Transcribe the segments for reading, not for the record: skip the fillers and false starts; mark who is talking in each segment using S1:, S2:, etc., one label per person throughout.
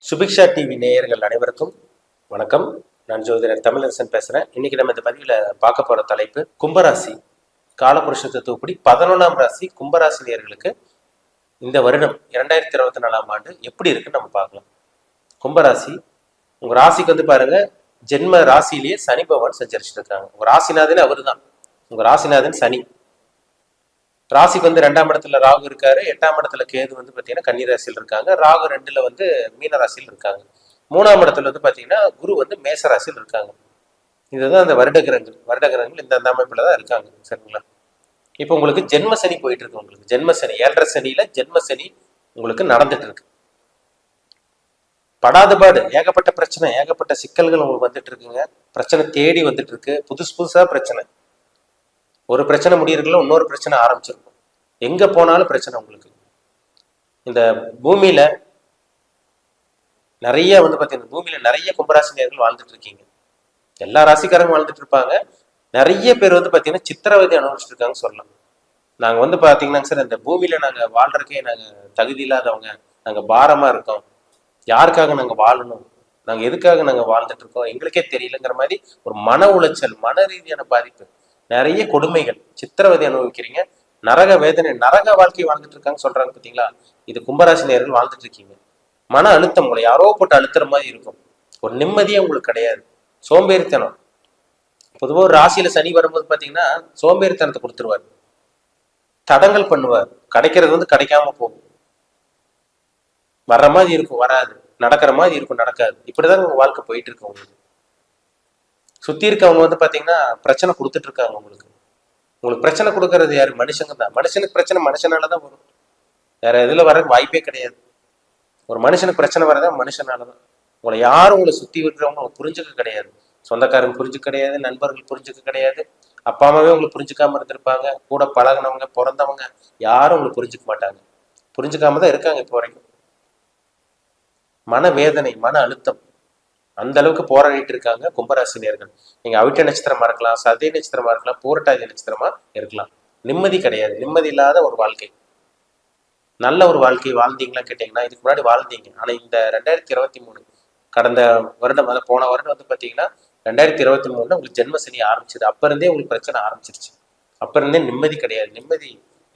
S1: Subiksha TV நேயர்கள் அனைவருக்கும் வணக்கம். நான் ஜோதிடர் தமிழரசன் பேசுறேன். இன்னைக்கு நம்ம இந்த பதிவில் பார்க்க போற தலைப்பு கும்பராசி. காலபுருஷ தத்துவப்படி 11ஆம் ராசி கும்பராசி நேயர்களுக்கு இந்த வருடம் 2024ஆம் ஆண்டு எப்படி இருக்குன்னு நம்ம பார்க்கலாம். கும்பராசி, உங்க ராசிக்கு பாருங்க, ஜென்ம ராசியிலேயே சனி பகவான் சஞ்சரிச்சுட்டு இருக்காங்க. உங்க ராசிநாதன் அவரு தான். உங்க ராசிநாதன் சனி. ராசிக்கு 2ஆம் இடத்துல ராகு இருக்காரு, 8ஆம் இடத்துல கேது பாத்தீங்கன்னா கன்னி ராசியில் இருக்காங்க. ராகு 2ல மீன ராசியில் இருக்காங்க. 3ஆம் இடத்துல பாத்தீங்கன்னா குரு மேச ராசியில் இருக்காங்க. இதுதான் அந்த வருட கிரகங்கள் இந்த அமைப்புலதான் இருக்காங்க. சரிங்களா? இப்ப உங்களுக்கு ஜென்ம சனி போயிட்டு இருக்கு. உங்களுக்கு ஜென்ம சனி 7.5 சனியில ஜென்ம சனி உங்களுக்கு நடந்துட்டு இருக்கு. படாதபாடு, ஏகப்பட்ட பிரச்சனை, ஏகப்பட்ட சிக்கல்கள் உங்களுக்கு வந்துட்டு இருக்குங்க. பிரச்சனை தேடி வந்துட்டு இருக்கு. புதுசா பிரச்சனை. ஒரு பிரச்சனை முடியறதுல இன்னொரு பிரச்சனை ஆரம்பிச்சிருக்கும். எங்க போனாலும் பிரச்சனை உங்களுக்கு. இந்த பூமியில நிறைய பாத்தீங்கன்னா பூமியில நிறைய கும்பராசினியர்கள் வாழ்ந்துட்டு இருக்கீங்க. எல்லா ராசிக்காரங்க வாழ்ந்துட்டு இருப்பாங்க. நிறைய பேர் பாத்தீங்கன்னா சித்திரவதை அனுபவிச்சுட்டு இருக்காங்க சொல்லலாம். நாங்க பாத்தீங்கன்னா சார், இந்த பூமியில நாங்க வாழ்றதுக்கே நாங்க தகுதி இல்லாதவங்க, நாங்க பாரமா இருக்கோம், யாருக்காக நாங்க வாழணும், நாங்க எதுக்காக நாங்க வாழ்ந்துட்டு இருக்கோம் எங்களுக்கே தெரியலங்கிற மாதிரி ஒரு மன உளைச்சல், மன ரீதியான பாதிப்பு, நிறைய கொடுமைகள், சித்திரவதை அனுபவிக்கிறீங்க. நரக வேதனை, நரக வாழ்க்கை வாழ்ந்துட்டு இருக்காங்க சொல்றாங்க பாத்தீங்களா? இது கும்பராசி நேயர்கள் வாழ்ந்துட்டு இருக்கீங்க. மன அழுத்தம், உங்களை யாரோ போட்டு அழுத்துற மாதிரி இருக்கும். ஒரு நிம்மதியே உங்களுக்கு கிடையாது. சோம்பேறித்தனம். பொதுவாக ஒரு ராசியில சனி வரும்போது பாத்தீங்கன்னா சோம்பேறித்தனத்தை கொடுத்துருவாரு. தடங்கள் பண்ணுவார். கிடைக்கிறது கிடைக்காம போகும். வர்ற மாதிரி இருக்கும், வராது. நடக்கிற மாதிரி இருக்கும், நடக்காது. இப்படிதான் உங்க வாழ்க்கை போயிட்டு இருக்கு. உங்களுக்கு சுத்தி இருக்கவங்க பாத்தீங்கன்னா பிரச்சனை கொடுத்துட்டு இருக்காங்க. உங்களுக்கு பிரச்சனை கொடுக்கறது யாரு? மனுஷங்க தான். மனுஷனுக்கு பிரச்சனை மனுஷனாலதான் வரும். வேற எதுல வர வாய்ப்பே கிடையாது. ஒரு மனுஷனுக்கு பிரச்சனை வரதான் மனுஷனாலதான். உங்களை யாரும் உங்களை சுத்தி இருக்கிறவங்க புரிஞ்சுக்க கிடையாது. சொந்தக்காரங்க புரிஞ்சுக்க கிடையாது, நண்பர்கள் புரிஞ்சுக்க கிடையாது, அப்பா அம்மாவே உங்களுக்கு புரிஞ்சுக்காம இருந்திருப்பாங்க. கூட பழகினவங்க, பிறந்தவங்க யாரும் உங்களுக்கு புரிஞ்சுக்க மாட்டாங்க. புரிஞ்சுக்காம தான் இருக்காங்க இப்போ வரைக்கும். மன வேதனை, மன அழுத்தம், அந்த அளவுக்கு போராடிட்டு இருக்காங்க கும்பராசினியர்கள். நீங்க அவிட்ட நட்சத்திரமா இருக்கலாம், சதய நட்சத்திரமா இருக்கலாம், பூரட்டாதி நட்சத்திரமா இருக்கலாம். நிம்மதி கிடையாது. நிம்மதி இல்லாத ஒரு வாழ்க்கை. நல்ல ஒரு வாழ்க்கை வாழ்ந்தீங்களா கேட்டீங்கன்னா இதுக்கு முன்னாடி வாழ்ந்தீங்க. ஆனா இந்த 2023 கடந்த வருடம், போன வருடம் பாத்தீங்கன்னா 2023 உங்களுக்கு ஜென்ம சனி ஆரம்பிச்சது. அப்ப இருந்தே உங்களுக்கு பிரச்சனை ஆரம்பிச்சிருச்சு. அப்ப இருந்தே நிம்மதி கிடையாது.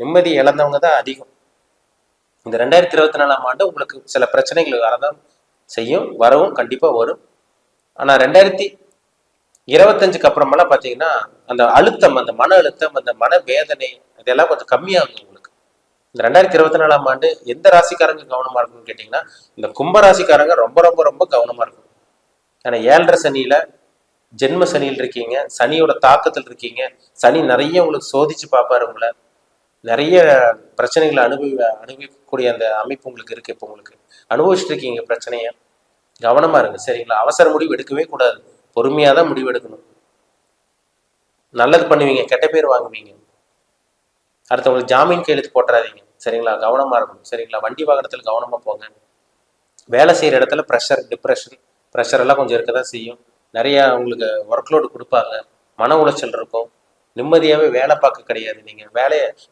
S1: நிம்மதி இழந்தவங்க தான் அதிகம். இந்த 2024ஆம் ஆண்டு உங்களுக்கு சில பிரச்சனைகள் வரதான் செய்யும், வரவும் கண்டிப்பா வரும். ஆனா 2025க்கு அப்புறமெல்லாம் பாத்தீங்கன்னா அந்த அழுத்தம், அந்த மன அழுத்தம், அந்த மன வேதனை இதெல்லாம் கொஞ்சம் கம்மியாகும் உங்களுக்கு. இந்த 2024ஆம் ஆண்டு எந்த ராசிக்காரங்க கவனமா இருக்கும்னு கேட்டீங்கன்னா இந்த கும்ப ராசிக்காரங்க ரொம்ப ரொம்ப ரொம்ப கவனமா இருக்கும். ஏன்னா 7.5 சனியில ஜென்ம சனியில் இருக்கீங்க. சனியோட தாக்கத்தில் இருக்கீங்க. சனி நிறைய உங்களுக்கு சோதிச்சு பார்ப்பாரு. உங்களை நிறைய பிரச்சனைகளை அனுபவிக்கக்கூடிய அந்த அமைப்பு உங்களுக்கு இருக்கு. இப்போ உங்களுக்கு அனுபவிச்சுட்டு இருக்கீங்க பிரச்சனைய. கவனமா இருங்க. சரிங்களா? அவசர முடிவு எடுக்கவே கூடாது. பொறுமையாதான் முடிவு எடுக்கணும். நல்லது பண்ணுவீங்க, கெட்ட பேர் வாங்குவீங்க. அடுத்தவங்களுக்கு ஜாமீன் கையெழுத்து போட்டுறாதீங்க. சரிங்களா? கவனமா இருக்கணும். சரிங்களா? வண்டி வாகனத்துல கவனமா போங்க. வேலை செய்யற இடத்துல ப்ரெஷர், டிப்ரெஷன், ப்ரெஷர் எல்லாம் கொஞ்சம் இருக்கதான் செய்யும். நிறைய உங்களுக்கு ஒர்க்லோடு கொடுப்பாங்க. மன உளைச்சல் இருக்கும். நிம்மதியாவே வேலை பார்க்க கிடையாது. நீங்க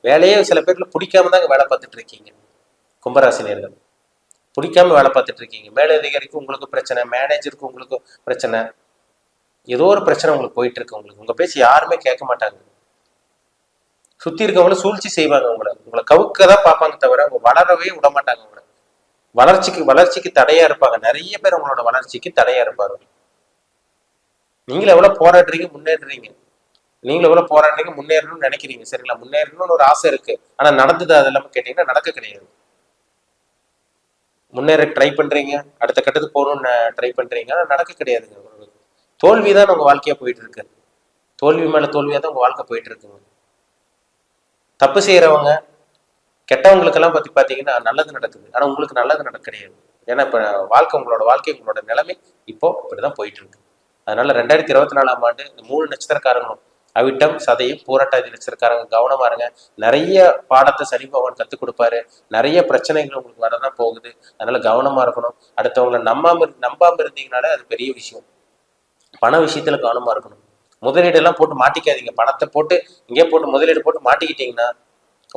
S1: வேலையே சில பேர்ல பிடிக்காம தாங்க வேலை பார்த்துட்டு இருக்கீங்க. கும்பராசினியர்கள் பிடிக்காம வேலை பார்த்துட்டு இருக்கீங்க. மேலதிகாரிக்கு உங்களுக்கு பிரச்சனை, மேனேஜருக்கு உங்களுக்கு பிரச்சனை, ஏதோ ஒரு பிரச்சனை உங்களுக்கு போயிட்டு இருக்கு. உங்க பேச்சு யாருமே கேட்க மாட்டாங்க. சுத்தி இருக்கவங்கள சூழ்ச்சி செய்வாங்க. உங்களை கவுக்கதான் பார்ப்பாங்க தவிர அவங்க வளரவே விட மாட்டாங்க. உங்களை வளர்ச்சிக்கு தடையா இருப்பாங்க. நிறைய பேர் உங்களோட வளர்ச்சிக்கு தடையா இருப்பாரு. நீங்களும் எவ்வளவு போராடுறீங்க, முன்னேறுறீங்க. நீங்களும் எவ்வளவு போராடுறீங்க, முன்னேறணும்னு நினைக்கிறீங்க. சரிங்களா? முன்னேறணும்னு ஒரு ஆசை இருக்கு. ஆனா நடந்தது அதெல்லாம் கேட்டீங்கன்னா நடக்க கிடையாது. முன்னேற ட்ரை பண்றீங்க, அடுத்த கட்டத்துக்கு போகணும்னு ட்ரை பண்றீங்க, ஆனா நடக்க கிடையாதுங்க. தோல்விதான் உங்க வாழ்க்கையா போயிட்டு இருக்கு. தோல்வி மேல தோல்வியா தான் உங்க வாழ்க்கை போயிட்டு இருக்குங்க. தப்பு செய்யறவங்க, கெட்டவங்களுக்கெல்லாம் பத்தி பாத்தீங்கன்னா நல்லது நடக்குது. ஆனா உங்களுக்கு நல்லது நடக்க கிடையாது. ஏன்னா இப்ப உங்களோட உங்களோட நிலைமை இப்போ இப்படிதான் போயிட்டு இருக்கு. அதனால 2024ஆம் ஆண்டு இந்த 3 நட்சத்திரக்காரங்களும் அவிட்டம், சதயம், பூரட்டாதி நட்சத்திரக்காரங்க கவனமா இருங்க. நிறைய பாடத்தை சனி பகவான் கத்துக் கொடுப்பாரு. நிறைய பிரச்சனைகள் உங்களுக்கு வரதான் போகுது. அதனால கவனமா இருக்கணும். அடுத்தவங்களை நம்பாம இருந்தீங்கனாலே அது பெரிய விஷயம். பண விஷயத்துல கவனமா இருக்கணும். முதலீடு எல்லாம் போட்டு மாட்டிக்காதீங்க. பணத்தை போட்டு இங்கே போட்டு முதலீடு போட்டு மாட்டிக்கிட்டீங்கன்னா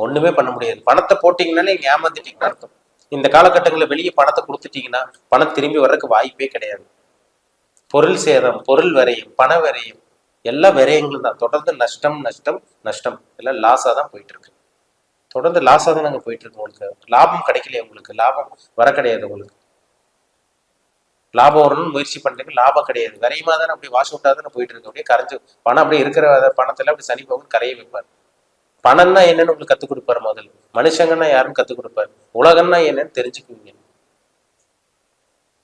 S1: ஒண்ணுமே பண்ண முடியாது. பணத்தை போட்டீங்கன்னாலே நீங்க ஏமாந்துட்டீங்கன்னு அர்த்தம். இந்த காலகட்டங்களில் வெளியே பணத்தை கொடுத்துட்டீங்கன்னா பணம் திரும்பி வர்றதுக்கு வாய்ப்பே கிடையாது. பொருள் சேதம், பொருள் விரயம், பண விரயம், எல்லா விரயங்களும் தான். தொடர்ந்து நஷ்டம் நஷ்டம் நஷ்டம், எல்லாம் லாஸாக தான் போயிட்டு இருக்கு. தொடர்ந்து லாஸாக தான் நாங்கள் போயிட்டு இருக்கோம். உங்களுக்கு லாபம் கிடைக்கலையே, உங்களுக்கு லாபம் வர கிடையாது. உங்களுக்கு லாபம் வரணும்னு முயற்சி பண்றீங்க, லாபம் கிடையாது. விரையமா தானே அப்படி வாஷ் அவுட்டாக தானே போயிட்டு இருக்கு. அப்படியே கரைஞ்சு பணம் அப்படியே இருக்கிற பணத்துல அப்படி சனி பகவான் கரைய வைப்பார். பணம்னா என்னன்னு உங்களுக்கு கத்துக் கொடுப்பாரு. முதல்ல மனுஷங்கன்னா யாருன்னு கத்துக் கொடுப்பாரு. உலகம்னா என்னன்னு தெரிஞ்சுக்குவீங்க.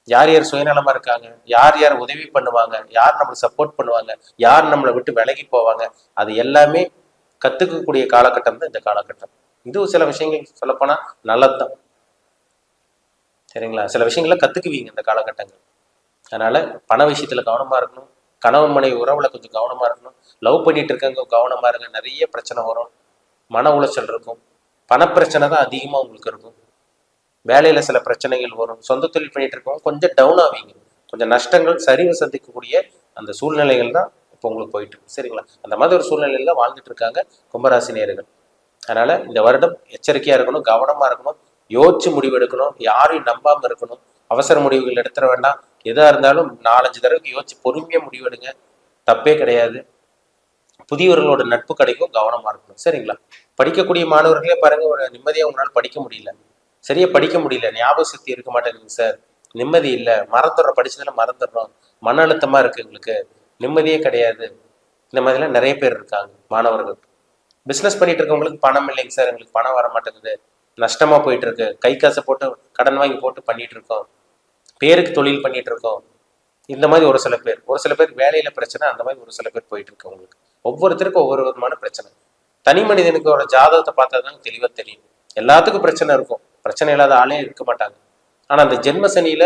S1: யார் யார் சுயநலமா இருக்காங்க, யார் யார் உதவி பண்ணுவாங்க, யார் நம்மளுக்கு சப்போர்ட் பண்ணுவாங்க, யார் நம்மளை விட்டு விலகி போவாங்க, அது எல்லாமே கத்துக்கக்கூடிய காலகட்டம் தான் இந்த காலகட்டம். இது சில விஷயங்கள் சொல்லப்போனா நல்லதுதான், சரிங்களா? சில விஷயங்களை கத்துக்குவீங்க இந்த காலகட்டங்கள். அதனால பண விஷயத்துல கவனமா இருக்கணும். கணவன் மனைவி உறவுல கொஞ்சம் கவனமா இருக்கணும். லவ் பண்ணிட்டு இருக்கவங்க கவனமா இருங்க. நிறைய பிரச்சனை வரும், மன உளைச்சல் இருக்கும், பணப்பிரச்சனை தான் அதிகமா உங்களுக்கு இருக்கும். வேலையில சில பிரச்சனைகள் வரும். சொந்த தொழில் பண்ணிட்டு இருக்கவங்க கொஞ்சம் டவுன் ஆவீங்க. கொஞ்சம் நஷ்டங்கள், சரிவு சந்திக்கக்கூடிய அந்த சூழ்நிலைகள் தான் இப்போ உங்களுக்கு போயிட்டு இருக்கு, சரிங்களா? அந்த மாதிரி ஒரு சூழ்நிலையில தான் வாழ்ந்துட்டு இருக்காங்க கும்பராசி நேயர்கள். அதனால இந்த வருடம் எச்சரிக்கையா இருக்கணும், கவனமா இருக்கணும், யோசிச்சு முடிவு எடுக்கணும், யாரையும் நம்பாம இருக்கணும். அவசர முடிவுகள் எடுத்துட வேண்டாம். எதா இருந்தாலும் 4-5 தடவைக்கு யோசிச்சு பொறுமையா முடிவெடுங்க, தப்பே கிடையாது. புதியவர்களோட நட்பு கிடைக்கும், கவனமா இருக்கணும், சரிங்களா? படிக்கக்கூடிய மாணவர்களே பாருங்க, ஒரு நிம்மதியா உங்களால படிக்க முடியல, சரியா படிக்க முடியல, ஞாபக சக்தி இருக்க மாட்டேங்குது சார், நிம்மதி இல்லை, மறந்துடுறோம், படிச்சதுல மறந்துடுறோம், மன அழுத்தமா இருக்கு, எங்களுக்கு நிம்மதியே கிடையாது. இந்த மாதிரிலாம் நிறைய பேர் இருக்காங்க மாணவர்கள். பிஸ்னஸ் பண்ணிட்டு இருக்கவங்களுக்கு பணம் இல்லைங்க சார், எங்களுக்கு பணம் வர மாட்டேங்குது, நஷ்டமா போயிட்டு இருக்கு, கை காசை போட்டு கடன் வாங்கி போட்டு பண்ணிட்டு இருக்கோம், பேருக்கு தொழில் பண்ணிட்டு இருக்கோம். இந்த மாதிரி ஒரு சில பேர் வேலையில பிரச்சனை, அந்த மாதிரி ஒரு சில பேர் போயிட்டு இருக்கு. உங்களுக்கு ஒவ்வொருத்தருக்கும் ஒவ்வொரு விதமான பிரச்சனை. தனி மனிதனுக்கு ஒரு ஜாதகத்தை பார்த்தா தான் தெளிவா தெரியும். எல்லாத்துக்கும் பிரச்சனை இருக்கும், பிரச்சனை இல்லாத ஆளே இருக்க மாட்டாங்க. ஆனா அந்த ஜென்ம சனியில,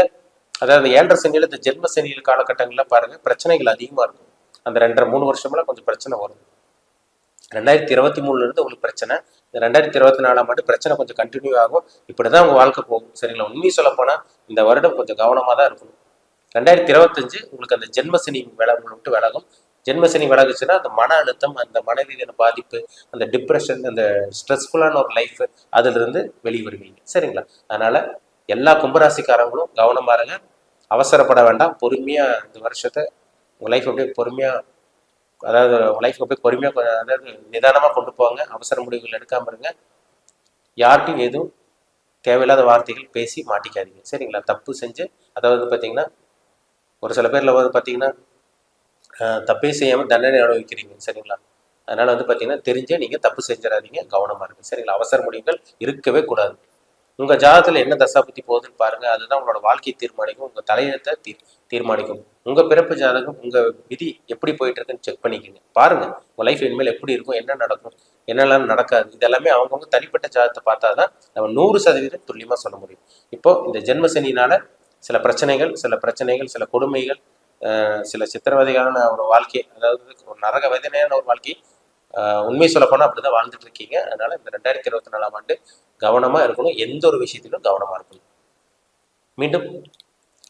S1: அதாவது 7.5 சனியில, இந்த ஜென்ம சனியில காலகட்டங்கள்ல பாருங்க பிரச்சனைகள் அதிகமா இருக்கும். அந்த 2.5-3 வருஷம்லாம் கொஞ்சம் பிரச்சனை வரும். 2023 இருந்து உங்களுக்கு பிரச்சனை, இந்த 2024ஆம் ஆண்டு பிரச்சனை கொஞ்சம் கண்டினியூ ஆகும். இப்படிதான் உங்க வாழ்க்கை போகும், சரிங்களா? உண்மையை சொல்ல போனா இந்த வருடம் கொஞ்சம் கவனமா தான் இருக்கணும். 2025 உங்களுக்கு அந்த ஜென்மசனி உங்களை விட்டு விலகும். ஜென்மசனி விலகுச்சுன்னா அந்த மன அழுத்தம், அந்த மனரீதியான பாதிப்பு, அந்த டிப்ரெஷன், அந்த ஸ்ட்ரெஸ்ஃபுல்லான ஒரு லைஃப், அதுல இருந்து வெளிவருவீங்க, சரிங்களா? அதனால எல்லா கும்பராசிக்காரங்களும் கவனமா இருங்க, அவசரப்பட வேண்டாம், பொறுமையா இந்த வருஷத்தை உங்க லைஃப் அப்படியே பொறுமையா, அதாவது லைஃப் அப்படியே பொறுமையா, அதாவது நிதானமா கொண்டு போவாங்க. அவசர முடிவுகள் எடுக்காம இருங்க. யார்கிட்டையும் எதுவும் தேவையில்லாத வார்த்தைகள் பேசி மாட்டிக்காதீங்க, சரிங்களா? தப்பு செஞ்சு, அதாவது பார்த்தீங்கன்னா ஒரு சில பேர்ல வந்து பார்த்தீங்கன்னா தப்பே செய்யாமல் தண்டனை அனுபவிக்கிறீங்க, சரிங்களா? அதனால வந்து பார்த்தீங்கன்னா தெரிஞ்சே நீங்கள் தப்பு செஞ்சிடாதீங்க, கவனமாக இருக்கு, சரிங்களா? அவசர முடிவுகள் இருக்கவே கூடாது. உங்கள் ஜாதகத்தில் என்ன தசாபுத்தி போகுதுன்னு பாருங்க, அதுதான் உங்களோட வாழ்க்கையை தீர்மானிக்கும், உங்கள் தலையெழுத்தை தீர்மானிக்கும். உங்கள் பிறப்பு ஜாதகம், உங்கள் விதி எப்படி போயிட்டு இருக்குன்னு செக் பண்ணிக்கோங்க, பாருங்க உங்கள் லைஃப் இனிமேல் எப்படி இருக்கும், என்ன நடக்கும், என்னெல்லாம் நடக்காது, இதெல்லாமே அவங்கவுங்க தனிப்பட்ட ஜாதகத்தை பார்த்தா தான் நம்ம 100% துல்லியமாக சொல்ல முடியும். இப்போ இந்த ஜென்மசனினால சில பிரச்சனைகள், சில கொடுமைகள், சில சித்திரவதைகளான ஒரு வாழ்க்கை, அதாவது ஒரு நரக வேதனையான ஒரு வாழ்க்கை, உண்மை சொல்ல போனால் அப்படிதான் வாழ்ந்துட்டு இருக்கீங்க. அதனால இந்த 2024ஆம் ஆண்டு கவனமா இருக்கணும், எந்த ஒரு விஷயத்திலும் கவனமா இருக்கணும். மீண்டும்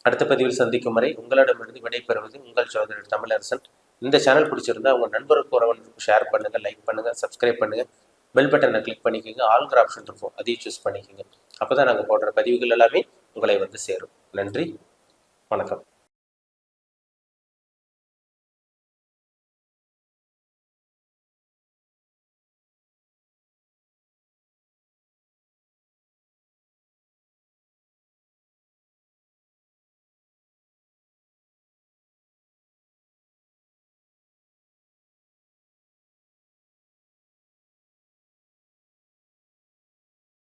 S1: அடுத்த பதிவில் சந்திக்கும் வரை உங்களிடமிருந்து விடைபெறுவது உங்கள் சகோதரர் தமிழரசன். இந்த சேனல் பிடிச்சிருந்தா உங்க நண்பருக்கு உறவினருக்கு ஷேர் பண்ணுங்க, லைக் பண்ணுங்க, சப்ஸ்கிரைப் பண்ணுங்க, பெல் பட்டனை கிளிக் பண்ணிக்கோங்க, ஆல்கிற ஆப்ஷன் இருக்கும், அதையும் சூஸ் பண்ணிக்கோங்க. அப்போதான் நாங்கள் போடுற பதிவுகள் எல்லாமே உங்களை வந்து சேரும். நன்றி, வணக்கம்.